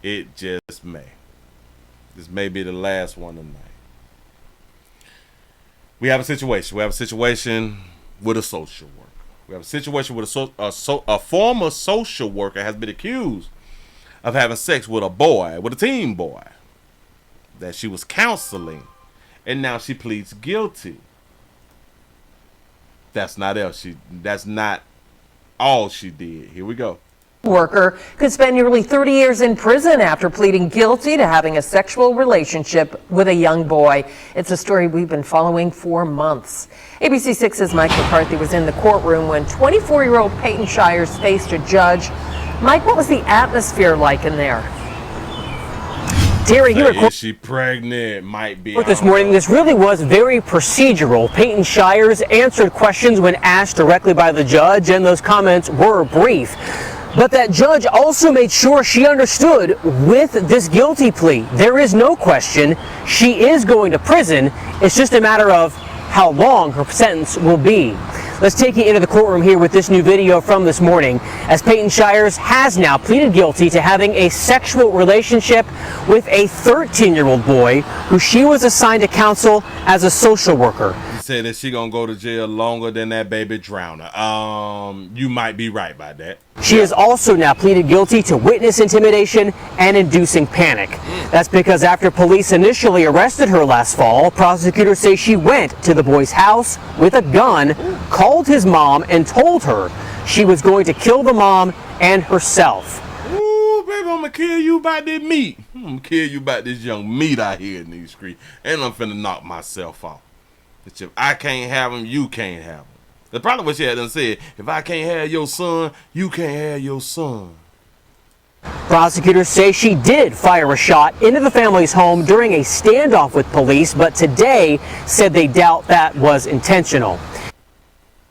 It just may. This may be the last one tonight. We have a situation. We have a situation with a social worker. We have a situation with a former social worker has been accused of having sex with a boy, with a teen boy, that she was counseling, and now she pleads guilty. That's not all she did. Here we go. Worker could spend nearly 30 years in prison after pleading guilty to having a sexual relationship with a young boy. It's a story we've been following for months. ABC 6's Mike McCarthy was in the courtroom when 24-year-old Peyton Shires faced a judge. Mike, what was the atmosphere like in there? Terry, is she pregnant? Might be. This morning, this really was very procedural. Peyton Shires answered questions when asked directly by the judge, and those comments were brief. But that judge also made sure she understood with this guilty plea, there is no question she is going to prison. It's just a matter of how long her sentence will be. Let's take you into the courtroom here with this new video from this morning, as Peyton Shires has now pleaded guilty to having a sexual relationship with a 13-year-old boy who she was assigned to counsel as a social worker. Said that she gonna go to jail longer than that baby drowner. You might be right about that. She has also now pleaded guilty to witness intimidation and inducing panic. That's because after police initially arrested her last fall, prosecutors say she went to the boy's house with a gun, called his mom, and told her she was going to kill the mom and herself. Ooh, baby, I'm gonna kill you about this meat. I'm gonna kill you about this young meat out here in these streets, and I'm finna knock myself off. If I can't have him, you can't have him. That's probably what she had done said. If I can't have your son, you can't have your son. Prosecutors say she did fire a shot into the family's home during a standoff with police, but today said they doubt that was intentional.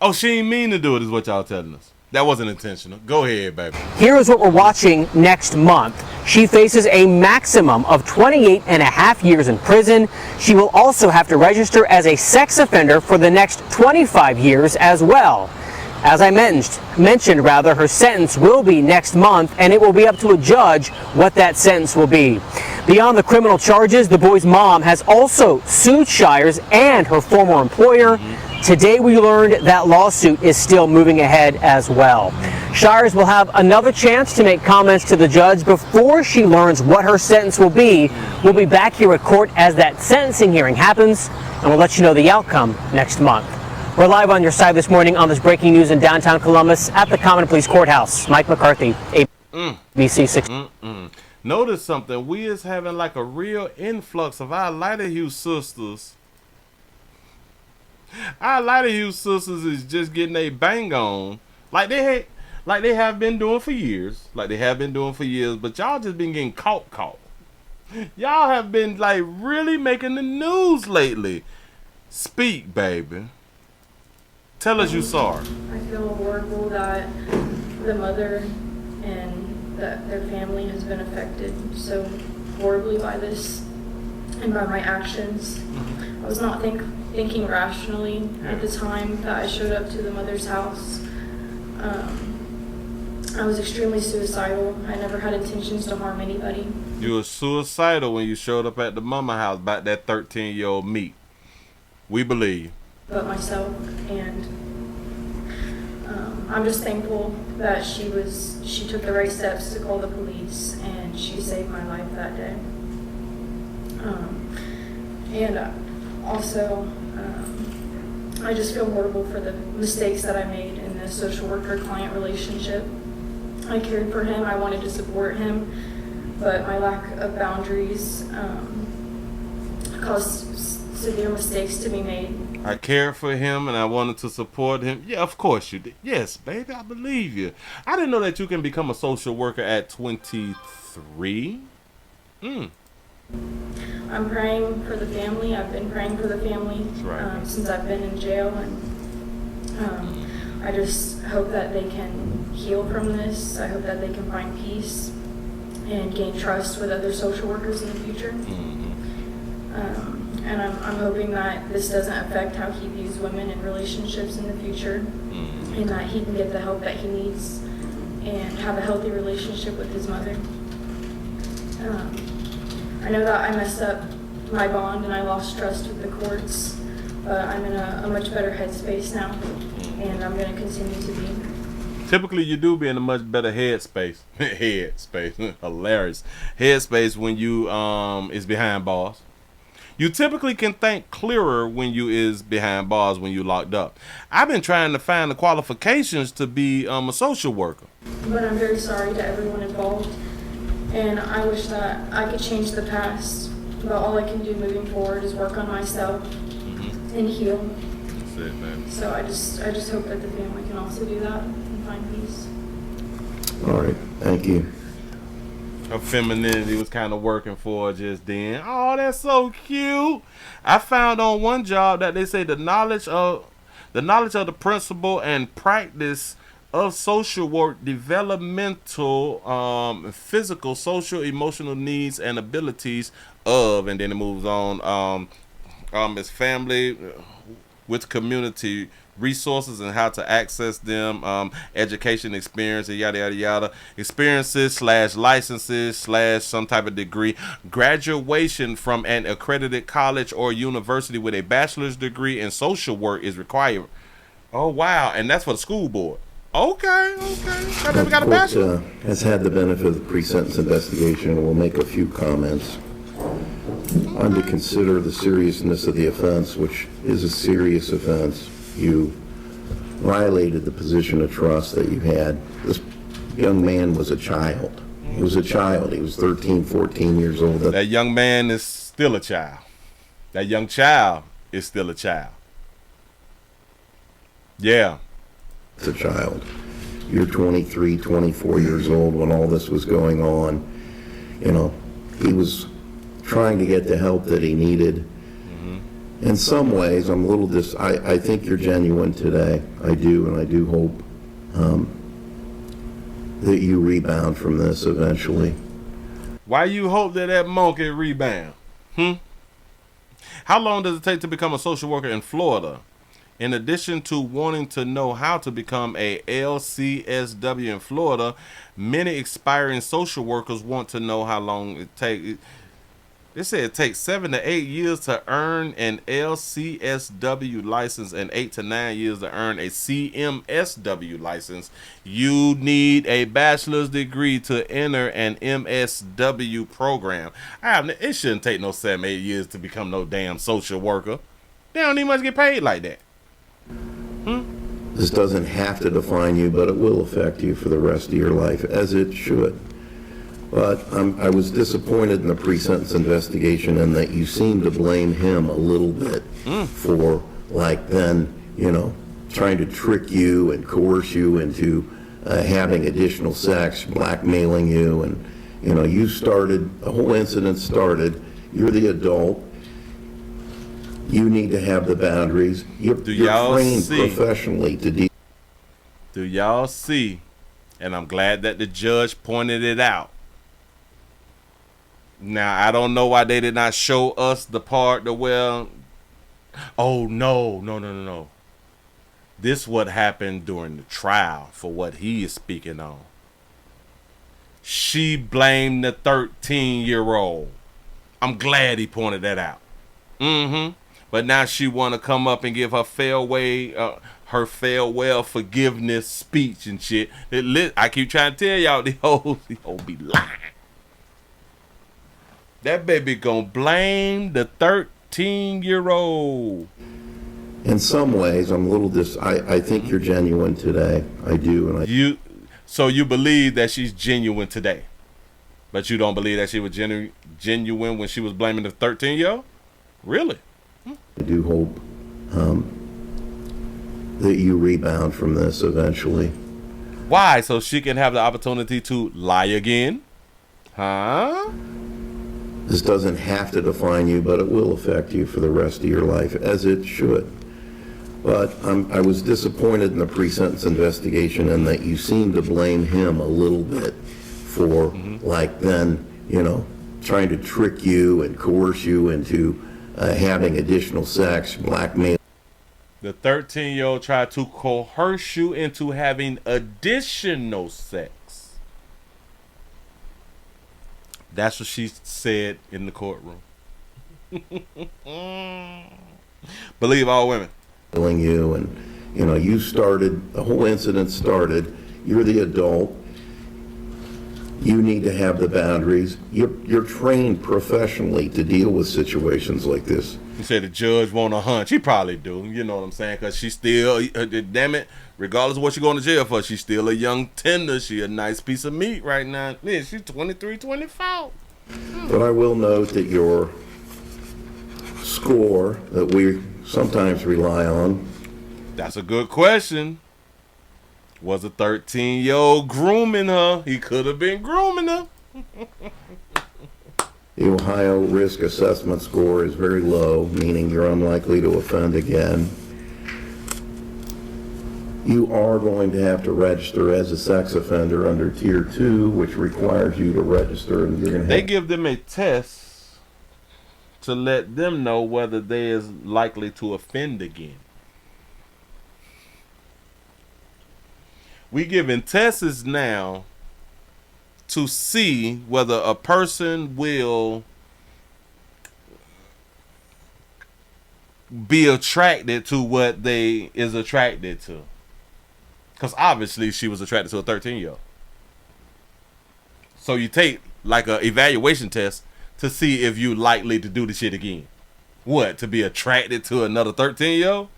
Oh, she ain't mean to do it, is what y'all telling us. That wasn't intentional. Go ahead, baby. Here is what we're watching next month. She faces a maximum of 28.5 years in prison. She will also have to register as a sex offender for the next 25 years as well. As I mentioned, her sentence will be next month, and it will be up to a judge what that sentence will be. Beyond the criminal charges, the boy's mom has also sued Shires and her former employer. Today we learned that lawsuit is still moving ahead as well. Shires will have another chance to make comments to the judge before she learns what her sentence will be. We'll be back here at court as that sentencing hearing happens, and we'll let you know the outcome next month. We're live on your side this morning on this breaking news in downtown Columbus at the Common Police Courthouse. Mike McCarthy, ABC 6. Notice something. We is having like a real influx of our lighter hue sisters. Our lighter hue sisters is just getting a bang on, like they have been doing for years. But y'all just been getting caught. Y'all have been like really making the news lately. Speak, baby. Tell us you sorry. I feel horrible that the mother and that their family has been affected so horribly by this and by my actions. I was not thinking rationally at the time that I showed up to the mother's house. I was extremely suicidal. I never had intentions to harm anybody. You were suicidal when you showed up at the mama house about that 13-year-old meat. We believe. But myself, and I'm just thankful that she took the right steps to call the police, and she saved my life that day. Also, I just feel horrible for the mistakes that I made in the social worker-client relationship. I cared for him, I wanted to support him, but my lack of boundaries caused severe mistakes to be made. I cared for him and I wanted to support him. Yeah, of course you did. Yes, baby, I believe you. I didn't know that you can become a social worker at 23. I'm praying for the family. I've been praying for the family since I've been in jail, and I just hope that they can heal from this. I hope that they can find peace and gain trust with other social workers in the future. And I'm hoping that this doesn't affect how he views women in relationships in the future, and that he can get the help that he needs and have a healthy relationship with his mother. I know that I messed up my bond and I lost trust with the courts, but I'm in a much better headspace now, and I'm going to continue to be. Typically, you do be in a much better headspace. Headspace, hilarious. Headspace when you is behind bars. You typically can think clearer when you is behind bars when you locked up. I've been trying to find the qualifications to be a social worker. But I'm very sorry to everyone involved, and I wish that I could change the past. But all I can do moving forward is work on myself and heal. That's it, man. So I just hope that the family can also do that and find peace. All right, thank you. Her femininity was kind of working for her just then. Oh, that's so cute. I found on one job that they say the knowledge of the principle and practice of social work, developmental, physical, social, emotional needs and abilities of, and then it moves on. It's family with community resources and how to access them, education experience, and yada yada yada, experiences / licenses / some type of degree, graduation from an accredited college or university with a bachelor's degree in social work is required. Oh wow, and that's for the school board. Okay. I never got a bachelor. Has had the benefit of the pre-sentence investigation and will make a few comments. I'm to consider the seriousness of the offense, which is a serious offense. You violated the position of trust that you had. This young man was a child. He was a child. He was 13, 14 years old. That young man is still a child. That young child is still a child. Yeah. It's a child. You're 23, 24 years old when all this was going on. You know, he was trying to get the help that he needed. In some ways, I'm a little I think you're genuine today. I do, and I do hope that you rebound from this eventually. Why you hope that monkey rebound? How long does it take to become a social worker in Florida? In addition to wanting to know how to become a LCSW in Florida, many aspiring social workers want to know how long it takes. They say it takes 7 to 8 years to earn an LCSW license and 8 to 9 years to earn a CMSW license. You need a bachelor's degree to enter an MSW program. It shouldn't take no 7, 8 years to become no damn social worker. They don't even much get paid like that. This doesn't have to define you, but it will affect you for the rest of your life, as it should. But I was disappointed in the pre-sentence investigation and that you seem to blame him a little bit for, trying to trick you and coerce you into having additional sex, blackmailing you. And, you started, the whole incident started. You're the adult. You need to have the boundaries. You're trained professionally to deal. Do y'all see? And I'm glad that the judge pointed it out. Now, I don't know why they did not show us the part no. This what happened during the trial for what he is speaking on. She blamed the 13-year-old. I'm glad he pointed that out. But now she want to come up and give her farewell forgiveness speech and shit. I keep trying to tell y'all, the whole be lying. That baby gonna blame the 13-year-old. In some ways, I'm a little I think you're genuine today. I do, and So you believe that she's genuine today, but you don't believe that she was genuine when she was blaming the 13-year-old? Really? I do hope that you rebound from this eventually. Why? So she can have the opportunity to lie again? Huh? This doesn't have to define you, but it will affect you for the rest of your life, as it should. But I was disappointed in the pre-sentence investigation and that you seem to blame him a little bit for, trying to trick you and coerce you into having additional sex, blackmail. The 13-year-old tried to coerce you into having additional sex. That's what she said in the courtroom. Believe all women. Killing you, and you started, the whole incident started. You're the adult. You need to have the boundaries. You're trained professionally to deal with situations like this. You say the judge want a hunch. He probably do. You know what I'm saying? Because she's still, damn it, regardless of what you're going to jail for, she's still a young tender. She a nice piece of meat right now. Yeah, she's 23, 24. But I will note that your score that we sometimes rely on. That's a good question. Was a 13-year-old grooming her? He could have been grooming her. The Ohio risk assessment score is very low, meaning you're unlikely to offend again. You are going to have to register as a sex offender under Tier 2, which requires you to register, and you're going to They give them a test to let them know whether they is likely to offend again. We giving tests now to see whether a person will be attracted to what they is attracted to. Because obviously she was attracted to a 13-year-old. So you take like a evaluation test to see if you likely to do the shit again. What? To be attracted to another 13-year-old?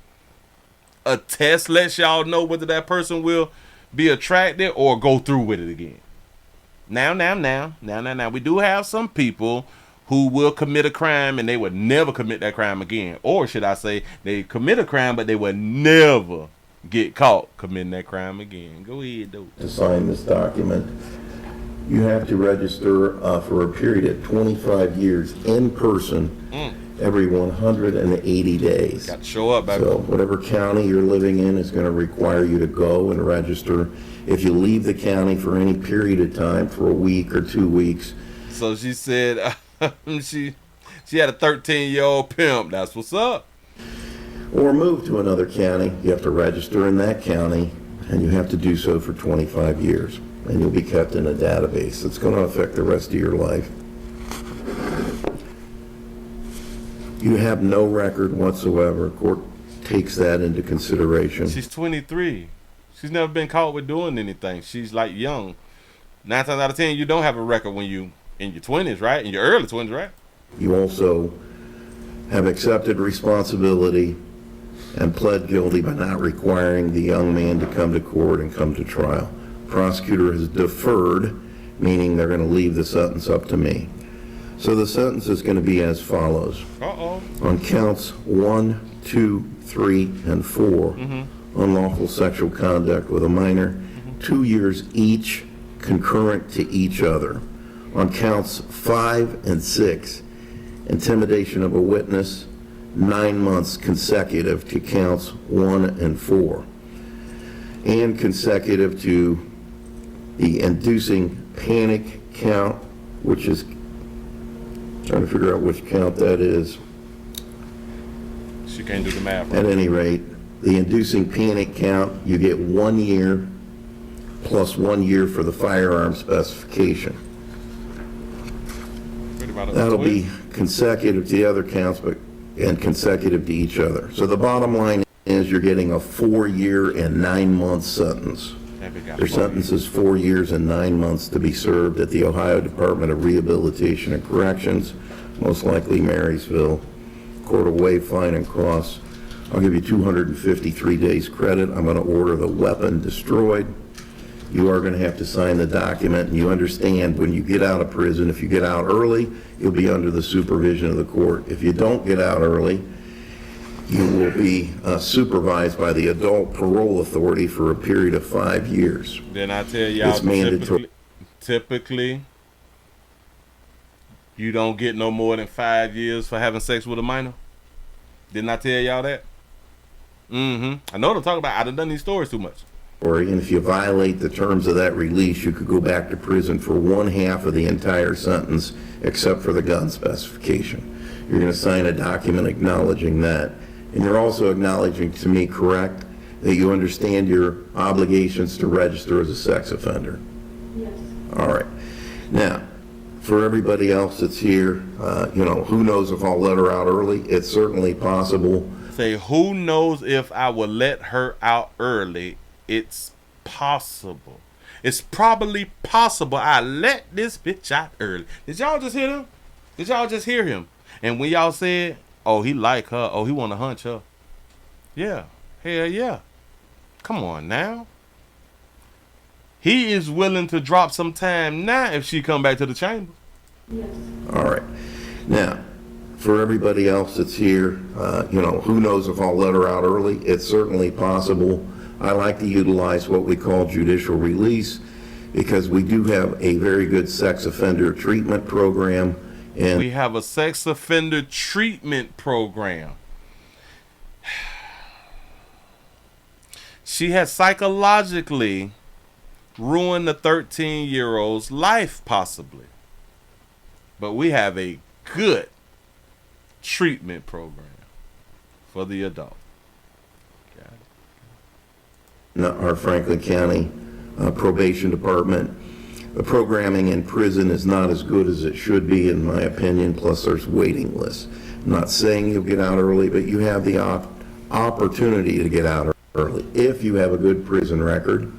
A test lets y'all know whether that person will be attracted or go through with it again. Now. We do have some people who will commit a crime and they would never commit that crime again. Or should I say, they commit a crime but they would never get caught committing that crime again. Go ahead, though. To sign this document, you have to register for a period of 25 years in person every 180 days. Got to show up, baby. So whatever county you're living in is going to require you to go and register. If you leave the county for any period of time, for a week or 2 weeks. So she said she had a 13-year-old pimp. That's what's up. Or move to another county, you have to register in that county, and you have to do so for 25 years. And you'll be kept in a database. It's going to affect the rest of your life. You have no record whatsoever. Court takes that into consideration. She's 23. She's never been caught with doing anything. She's like young. 9 times out of 10, you don't have a record when you in your 20s, right? In your early 20s, right? You also have accepted responsibility and pled guilty by not requiring the young man to come to court and come to trial. Prosecutor has deferred, meaning they're going to leave the sentence up to me. So the sentence is going to be as follows. On counts 1, 2, 3, and 4, unlawful sexual conduct with a minor, 2 years each, concurrent to each other. On counts 5 and 6, intimidation of a witness, 9 months consecutive to counts 1 and 4, and consecutive to the inducing panic count, which is, trying to figure out which count that is. She can't do the math. Right? At any rate, the inducing panic count, you get 1 year plus 1 year for the firearm specification. That'll be consecutive to the other counts, and consecutive to each other. So the bottom line is you're getting a 4-year and 9-month sentence. Their sentence is 4 years and 9 months to be served at the Ohio Department of Rehabilitation and Corrections, most likely Marysville. Court will waive fine and costs. I'll give you 253 days credit. I'm going to order the weapon destroyed. You are going to have to sign the document, and you understand when you get out of prison, if you get out early, you'll be under the supervision of the court. If you don't get out early, you will be supervised by the adult parole authority for a period of 5 years. Then I tell y'all, it's mandatory. Typically, you don't get no more than 5 years for having sex with a minor. Didn't I tell y'all that? I know what I'm talking about. I done these stories too much. And if you violate the terms of that release, you could go back to prison for 1/2 of the entire sentence, except for the gun specification. You're going to sign a document acknowledging that. And you're also acknowledging to me, correct, that you understand your obligations to register as a sex offender? Yes. All right. Now, For everybody else that's here, who knows if I'll let her out early? It's certainly possible. Say, who knows if I will let her out early? It's possible. It's probably possible I let this bitch out early. Did y'all just hear him? Did y'all just hear him? And when y'all said, oh, he like her, oh, he want to hunch her. Yeah, hell yeah. Come on now. He is willing to drop some time now if she come back to the chamber. Yes. All right. Now, for everybody else that's here, who knows if I'll let her out early? It's certainly possible. I like to utilize what we call judicial release because we do have a very good sex offender treatment program. And we have a sex offender treatment program. She has psychologically ruined the 13-year-old's life, possibly. But we have a good treatment program for the adult. Our Franklin County Probation Department, the programming in prison is not as good as it should be, in my opinion, plus there's waiting lists. I'm not saying you'll get out early, but you have the opportunity to get out early. If you have a good prison record,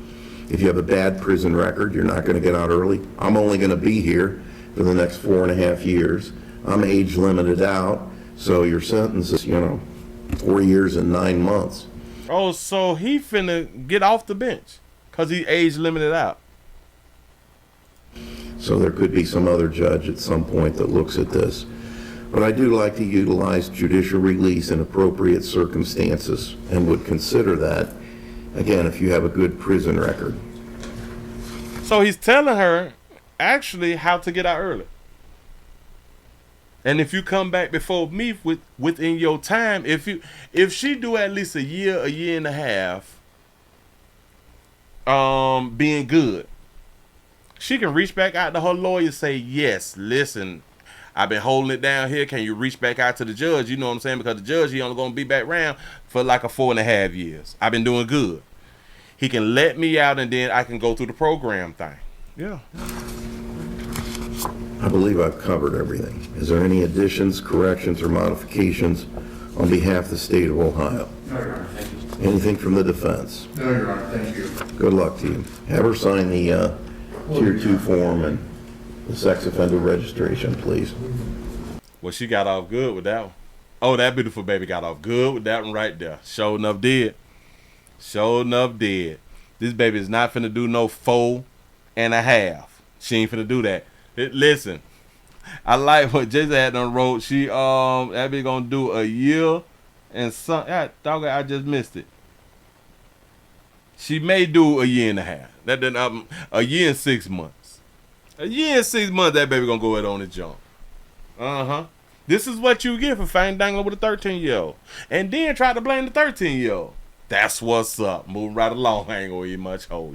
if you have a bad prison record, you're not going to get out early. I'm only going to be here for the next 4.5 years. I'm age limited out, so your sentence is, 4 years and 9 months. Oh, so he finna get off the bench because he age limited out. So there could be some other judge at some point that looks at this. But I do like to utilize judicial release in appropriate circumstances and would consider that, again, if you have a good prison record. So he's telling her actually how to get out early. And if you come back before me within your time, if she do at least a year and a half, being good, she can reach back out to her lawyer and say, yes, listen, I've been holding it down here. Can you reach back out to the judge? You know what I'm saying? Because the judge, he only going to be back around for like a 4.5 years. I've been doing good. He can let me out and then I can go through the program thing. Yeah. I believe I've covered everything. Is there any additions, corrections, or modifications on behalf of the state of Ohio? No, Your Honor, thank you. Anything from the defense? No, Your Honor, thank you. Good luck to you. Have her sign the Tier 2 form and the sex offender registration, please. Well, she got off good with that one. Oh, that beautiful baby got off good with that one right there. Sure enough did. Sure enough did. This baby is not finna do no 4.5. She ain't finna do that. Listen, I like what Jason had on the road. She that be gonna do a year and some. Dog, I just missed it. She may do a year and a half. That then a year and 6 months. A year and 6 months. That baby gonna go ahead on the jump. This is what you get for fang dangling with a 13-year-old, and then try to blame the 13-year-old. That's what's up. Moving right along. I ain't gonna eat much hole.